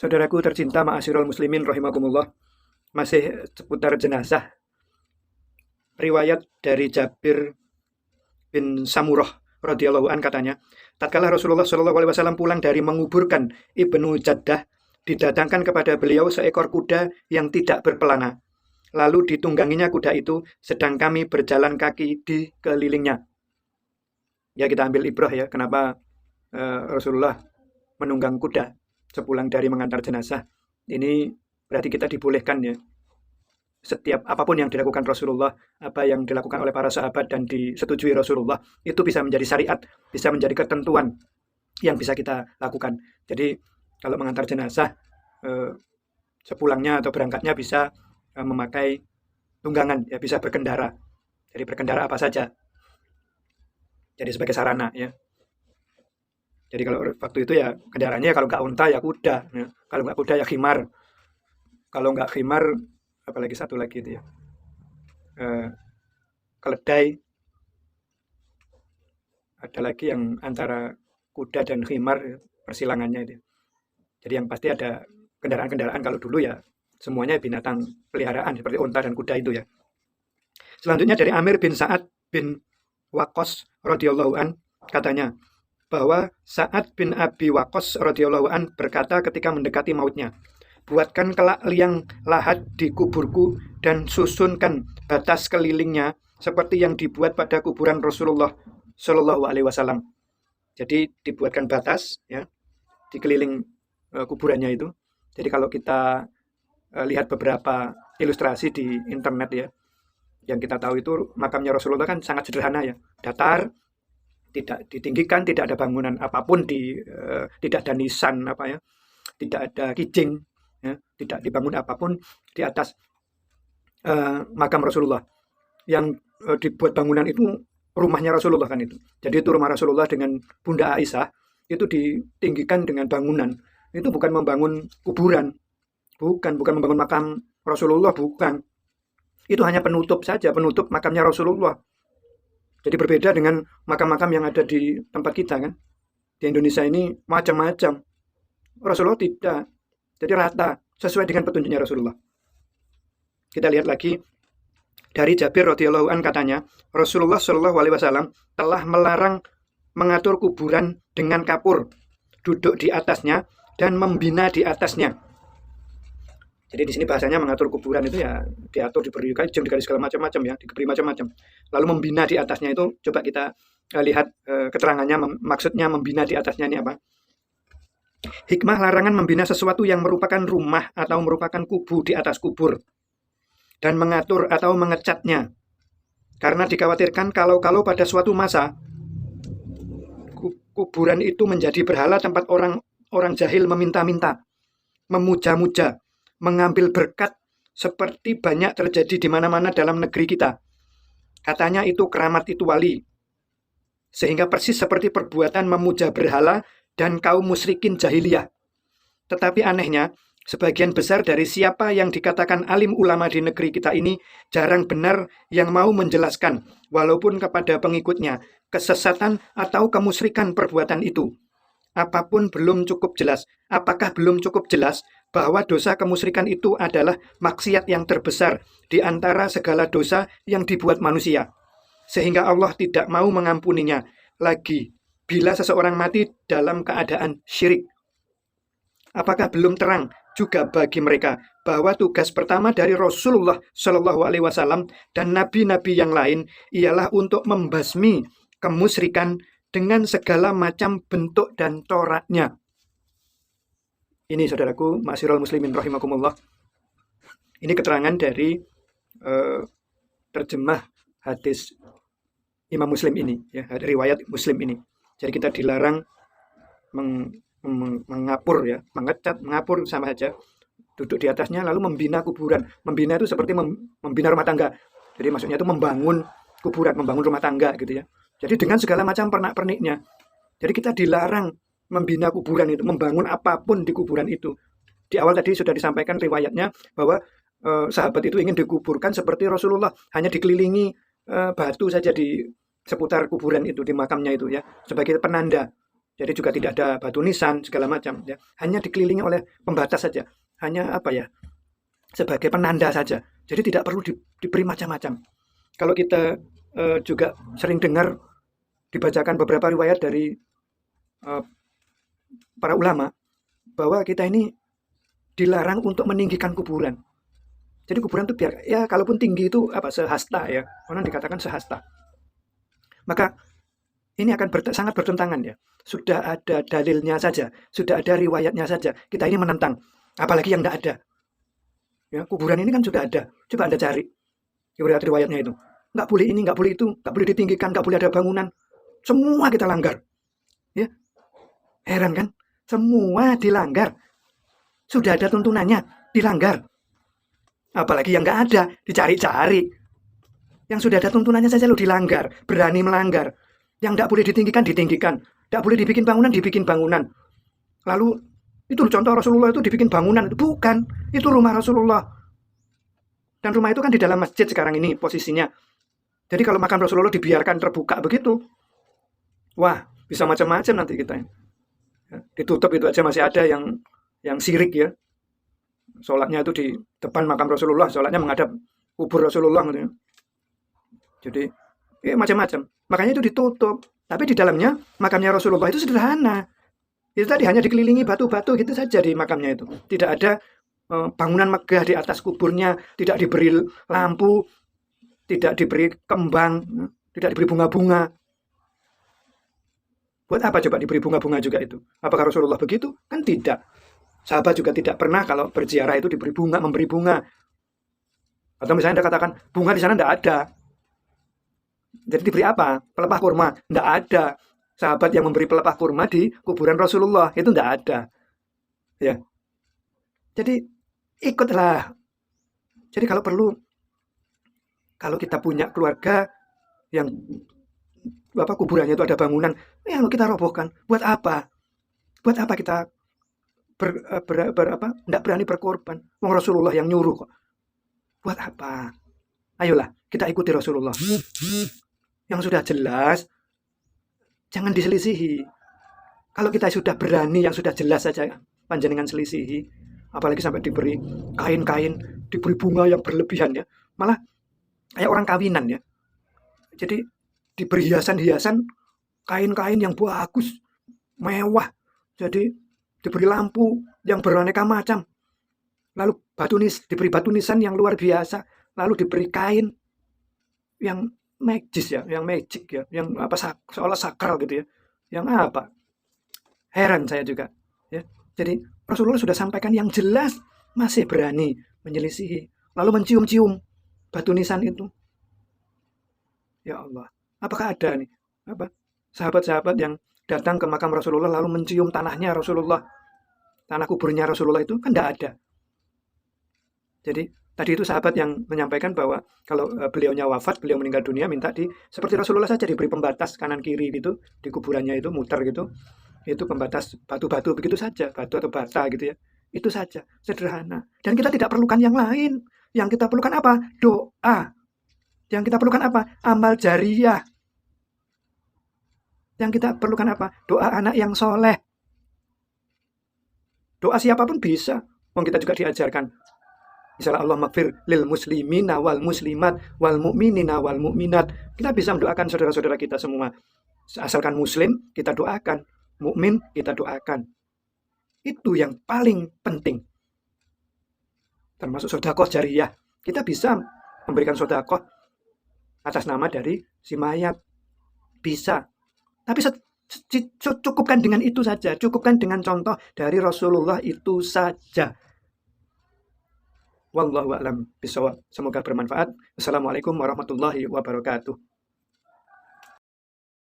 Saudaraku tercinta ma'asyiral muslimin rahimakumullah, masih seputar jenazah. Riwayat dari Jabir bin Samurah radhiyallahu an katanya, tatkala Rasulullah Shallallahu alaihi wasallam pulang dari menguburkan Ibnu Jaddah, didatangkan kepada beliau seekor kuda yang tidak berpelana. Lalu ditungganginya kuda itu, sedang kami berjalan kaki di kelilingnya. Ya, kita ambil ibrah ya, kenapa Rasulullah menunggang kuda sepulang dari mengantar jenazah. Ini berarti kita dibolehkan ya, setiap apapun yang dilakukan Rasulullah, apa yang dilakukan oleh para sahabat dan disetujui Rasulullah, itu bisa menjadi syariat, bisa menjadi ketentuan yang bisa kita lakukan. Jadi kalau mengantar jenazah, sepulangnya atau berangkatnya bisa memakai tunggangan, ya bisa berkendara. Jadi berkendara apa saja. Jadi sebagai sarana ya. Jadi kalau waktu itu ya kendaraannya kalau nggak unta ya kuda, ya. Kalau nggak kuda ya khimar. Kalau nggak khimar, apalagi satu lagi itu ya, keledai. Ada lagi yang antara kuda dan khimar persilangannya itu. Jadi yang pasti ada kendaraan-kendaraan, kalau dulu ya semuanya binatang peliharaan seperti unta dan kuda itu ya. Selanjutnya dari Amir bin Sa'ad bin Waqqas radhiyallahu an katanya bahwa Sa'ad bin Abi Waqqas radhiyallahu an berkata ketika mendekati mautnya, buatkan kelak liang lahat di kuburku dan susunkan batas kelilingnya seperti yang dibuat pada kuburan Rasulullah Shallallahu alaihi wasallam. Jadi dibuatkan batas ya di keliling kuburannya itu. Jadi kalau kita lihat beberapa ilustrasi di internet ya, yang kita tahu itu makamnya Rasulullah kan sangat sederhana ya, datar, tidak ditinggikan, tidak ada bangunan apapun tidak ada nisan apa ya, tidak ada kijing ya, tidak dibangun apapun di atas makam Rasulullah. Yang dibuat bangunan itu rumahnya Rasulullah kan itu. Jadi itu rumah Rasulullah dengan Bunda Aisyah itu ditinggikan dengan bangunan. Itu bukan membangun kuburan, bukan membangun makam Rasulullah, bukan. Itu hanya penutup saja, penutup makamnya Rasulullah. Jadi berbeda dengan makam-makam yang ada di tempat kita kan. Di Indonesia ini macam-macam. Rasulullah tidak. Jadi rata, sesuai dengan petunjuknya Rasulullah. Kita lihat lagi dari Jabir radhiyallahu an katanya, Rasulullah Shallallahu alaihi wasallam telah melarang mengatur kuburan dengan kapur, duduk di atasnya dan membina di atasnya. Jadi di sini bahasanya mengatur kuburan itu ya diatur, diberi kayu, digaris segala macam-macam ya, diberi macam-macam. Lalu membina di atasnya itu coba kita lihat keterangannya, maksudnya membina di atasnya ini apa? Hikmah larangan membina sesuatu yang merupakan rumah atau merupakan kubu di atas kubur dan mengatur atau mengecatnya. Karena dikhawatirkan kalau pada suatu masa kuburan itu menjadi berhala tempat orang jahil meminta-minta, memuja-muja, mengambil berkat seperti banyak terjadi di mana-mana dalam negeri kita. Katanya itu keramat, itu wali. Sehingga persis seperti perbuatan memuja berhala dan kaum musyrikin jahiliyah. Tetapi anehnya, sebagian besar dari siapa yang dikatakan alim ulama di negeri kita ini jarang benar yang mau menjelaskan, walaupun kepada pengikutnya, kesesatan atau kemusyrikan perbuatan itu. Apakah belum cukup jelas bahwa dosa kemusyrikan itu adalah maksiat yang terbesar di antara segala dosa yang dibuat manusia, sehingga Allah tidak mau mengampuninya lagi bila seseorang mati dalam keadaan syirik. Apakah belum terang juga bagi mereka bahwa tugas pertama dari Rasulullah Shallallahu alaihi wasallam dan nabi-nabi yang lain ialah untuk membasmi kemusyrikan dengan segala macam bentuk dan coraknya. Ini saudaraku, ma'asyiral muslimin rahimakumullah. Ini keterangan dari terjemah hadis Imam Muslim ini, ya, riwayat Muslim ini. Jadi kita dilarang mengapur ya, mengecat, mengapur sama saja. Duduk di atasnya lalu membina kuburan. Membina itu seperti membina rumah tangga. Jadi maksudnya itu membangun kuburan, membangun rumah tangga gitu ya. Jadi dengan segala macam pernak-perniknya. Jadi kita dilarang membina kuburan itu, membangun apapun di kuburan itu. Di awal tadi sudah disampaikan riwayatnya bahwa sahabat itu ingin dikuburkan seperti Rasulullah, hanya dikelilingi batu saja di seputar kuburan itu, di makamnya itu ya, sebagai penanda. Jadi juga tidak ada batu nisan segala macam ya. Hanya dikelilingi oleh pembatas saja. Hanya apa ya? Sebagai penanda saja. Jadi tidak perlu diberi macam-macam. Kalau kita juga sering dengar dibacakan beberapa riwayat dari para ulama bahwa kita ini dilarang untuk meninggikan kuburan. Jadi kuburan itu biar ya kalaupun tinggi itu apa sehasta ya. Orang dikatakan sehasta. Maka ini akan sangat bertentangan ya. Sudah ada dalilnya saja, sudah ada riwayatnya saja. Kita ini menentang, apalagi yang tidak ada. Ya, kuburan ini kan sudah ada. Coba Anda cari riwayatnya itu. Nggak boleh ini, nggak boleh itu, nggak boleh ditinggikan, nggak boleh ada bangunan. Semua kita langgar. Ya, heran kan? Semua dilanggar. Sudah ada tuntunannya, dilanggar. Apalagi yang nggak ada, dicari-cari. Yang sudah ada tuntunannya saja lo dilanggar, berani melanggar. Yang tidak boleh ditinggikan, ditinggikan. Tidak boleh dibikin bangunan, dibikin bangunan. Lalu, itu contoh Rasulullah itu dibikin bangunan. Bukan, itu rumah Rasulullah. Dan rumah itu kan di dalam masjid sekarang ini posisinya. Jadi kalau makam Rasulullah dibiarkan terbuka begitu, wah, bisa macam-macam nanti kita. Ya, ditutup itu aja masih ada yang sirik ya. Sholatnya itu di depan makam Rasulullah, sholatnya menghadap kubur Rasulullah gitu ya. Jadi, macam-macam. Makanya itu ditutup. Tapi di dalamnya makamnya Rasulullah itu sederhana. Itu tadi hanya dikelilingi batu-batu gitu saja di makamnya itu. Tidak ada bangunan megah di atas kuburnya, tidak diberi lampu, tidak diberi kembang, tidak diberi bunga-bunga. Buat apa coba diberi bunga-bunga juga itu? Apakah Rasulullah begitu? Kan tidak. Sahabat juga tidak pernah kalau berziarah itu diberi bunga, memberi bunga. Atau misalnya Anda katakan, bunga di sana tidak ada. Jadi diberi apa? Pelepah kurma? Tidak ada. Sahabat yang memberi pelepah kurma di kuburan Rasulullah itu tidak ada. Ya. Jadi ikutlah. Jadi kalau perlu, kalau kita punya keluarga yang kuburannya itu ada bangunan, ya kita robohkan. Buat apa? Buat apa kita tidak berani berkorban? Wong Rasulullah yang nyuruh kok. Buat apa? Ayolah kita ikuti Rasulullah. Yang sudah jelas, jangan diselisihi. Kalau kita sudah berani, yang sudah jelas saja, panjenengan selisihi. Apalagi sampai diberi kain-kain, diberi bunga yang berlebihan ya. Malah kayak orang kawinan ya. Jadi diberi hiasan-hiasan, kain-kain yang bagus, mewah. Jadi diberi lampu yang beraneka macam. Lalu diberi batu nisan yang luar biasa. Lalu diberi kain yang magis ya, yang magic ya, yang apa seolah sakral gitu ya. Yang apa? Heran saya juga ya. Jadi Rasulullah sudah sampaikan yang jelas, masih berani menyelisihi, lalu mencium-cium batu nisan itu. Ya Allah, apakah ada nih sahabat-sahabat yang datang ke makam Rasulullah lalu mencium tanahnya Rasulullah, tanah kuburnya Rasulullah itu? Kan tidak ada. Jadi tadi itu sahabat yang menyampaikan bahwa kalau beliaunya wafat, beliau meninggal dunia, minta seperti Rasulullah saja diberi pembatas kanan kiri gitu di kuburannya itu, muter gitu. Itu pembatas batu-batu begitu saja, batu atau bata gitu ya. Itu saja, sederhana. Dan kita tidak perlukan yang lain. Yang kita perlukan apa? Doa. Yang kita perlukan apa? Amal jariah. Yang kita perlukan apa? Doa anak yang soleh. Doa siapapun bisa. Wong kita juga diajarkan. Misalnya Allah maghfir lil muslimina wal muslimat wal mu'minina wal mu'minat. Kita bisa mendoakan saudara-saudara kita semua. Asalkan muslim, kita doakan. Mukmin, kita doakan. Itu yang paling penting. Termasuk sedekah jariyah. Kita bisa memberikan sedekah atas nama dari si mayat. Bisa. Tapi cukupkan dengan itu saja. Cukupkan dengan contoh dari Rasulullah itu saja. Wallahu a'lam bishawab. Semoga bermanfaat. Assalamualaikum warahmatullahi wabarakatuh.